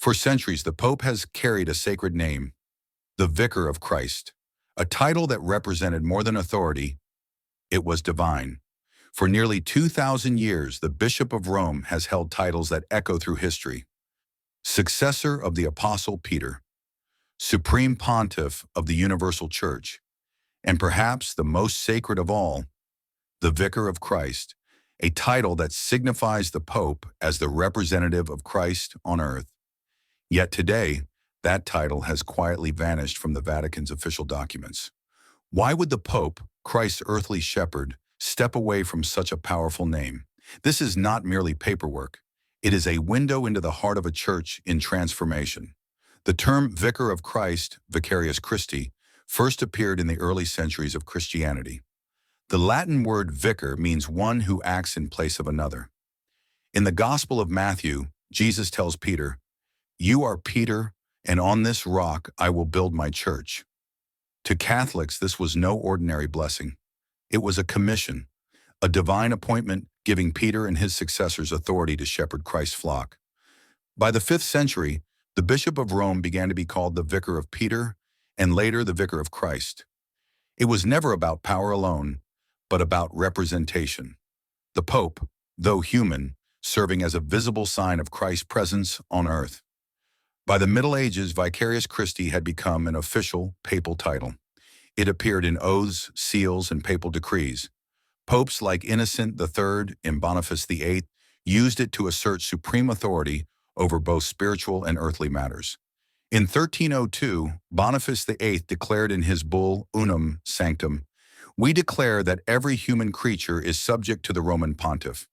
For centuries, the Pope has carried a sacred name, the Vicar of Christ, a title that represented more than authority. It was divine. For nearly 2,000 years, the Bishop of Rome has held titles that echo through history. Successor of the Apostle Peter, Supreme Pontiff of the Universal Church, and perhaps the most sacred of all, the Vicar of Christ, a title that signifies the Pope as the representative of Christ on earth. Yet today, that title has quietly vanished from the Vatican's official documents. Why would the Pope, Christ's earthly shepherd, step away from such a powerful name? This is not merely paperwork. It is a window into the heart of a church in transformation. The term Vicar of Christ, Vicarius Christi, first appeared in the early centuries of Christianity. The Latin word vicar means one who acts in place of another. In the Gospel of Matthew, Jesus tells Peter, "You are Peter, and on this rock I will build my church." To Catholics, this was no ordinary blessing. It was a commission, a divine appointment giving Peter and his successors authority to shepherd Christ's flock. By the 5th century, the Bishop of Rome began to be called the Vicar of Peter and later the Vicar of Christ. It was never about power alone, but about representation. The Pope, though human, serving as a visible sign of Christ's presence on earth. By the Middle Ages, Vicarius Christi had become an official papal title. It appeared in oaths, seals, and papal decrees. Popes like Innocent III and Boniface VIII used it to assert supreme authority over both spiritual and earthly matters. In 1302, Boniface VIII declared in his bull Unum Sanctum, "We declare that every human creature is subject to the Roman pontiff."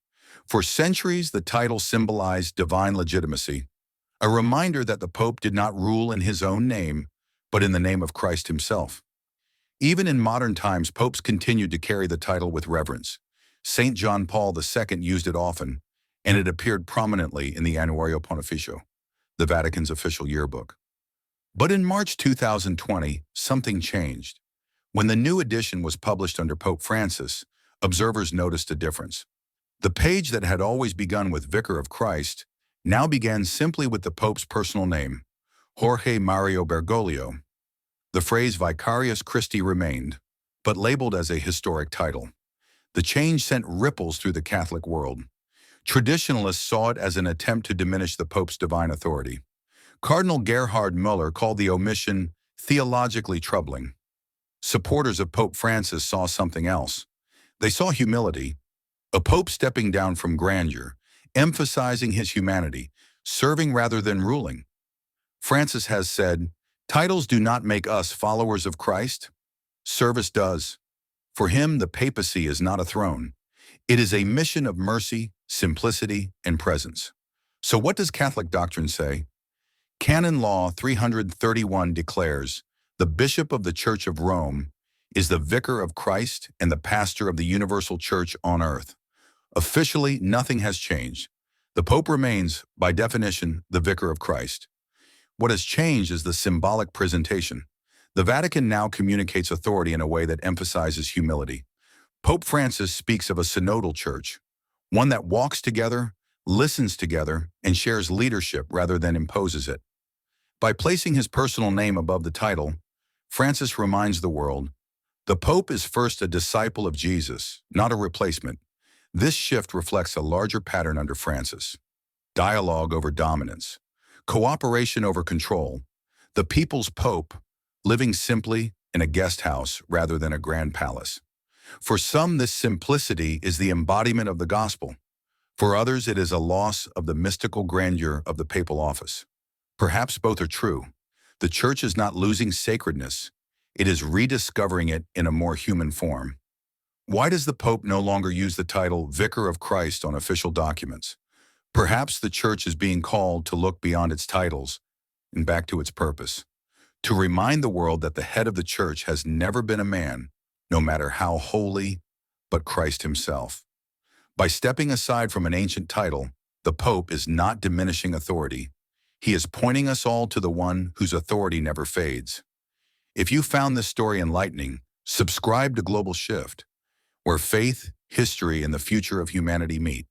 For centuries, the title symbolized divine legitimacy, a reminder that the Pope did not rule in his own name, but in the name of Christ himself. Even in modern times, popes continued to carry the title with reverence. St. John Paul II used it often, and it appeared prominently in the Annuario Pontificio, the Vatican's official yearbook. But in March 2020, something changed. When the new edition was published under Pope Francis, observers noticed a difference. The page that had always begun with Vicar of Christ now began simply with the Pope's personal name, Jorge Mario Bergoglio. The phrase Vicarius Christi remained, but labeled as a historic title. The change sent ripples through the Catholic world. Traditionalists saw it as an attempt to diminish the Pope's divine authority. Cardinal Gerhard Müller called the omission theologically troubling. Supporters of Pope Francis saw something else. They saw humility, a Pope stepping down from grandeur, emphasizing his humanity, serving rather than ruling. Francis has said, "Titles do not make us followers of Christ. Service does." For him, the papacy is not a throne. It is a mission of mercy, simplicity, and presence. So what does Catholic doctrine say? Canon Law 331 declares, "The Bishop of the Church of Rome is the Vicar of Christ and the pastor of the universal church on earth." Officially, nothing has changed. The Pope remains, by definition, the Vicar of Christ. What has changed is the symbolic presentation. The Vatican now communicates authority in a way that emphasizes humility. Pope Francis speaks of a synodal church, one that walks together, listens together, and shares leadership rather than imposes it. By placing his personal name above the title, Francis reminds the world, the Pope is first a disciple of Jesus, not a replacement. This shift reflects a larger pattern under Francis. Dialogue over dominance. Cooperation over control. The people's Pope, living simply in a guest house rather than a grand palace. For some, this simplicity is the embodiment of the gospel. For others, it is a loss of the mystical grandeur of the papal office. Perhaps both are true. The Church is not losing sacredness. It is rediscovering it in a more human form. Why does the Pope no longer use the title Vicar of Christ on official documents? Perhaps the Church is being called to look beyond its titles and back to its purpose, to remind the world that the head of the Church has never been a man, no matter how holy, but Christ himself. By stepping aside from an ancient title, the Pope is not diminishing authority. He is pointing us all to the one whose authority never fades. If you found this story enlightening, subscribe to Global Shift, where faith, history, and the future of humanity meet.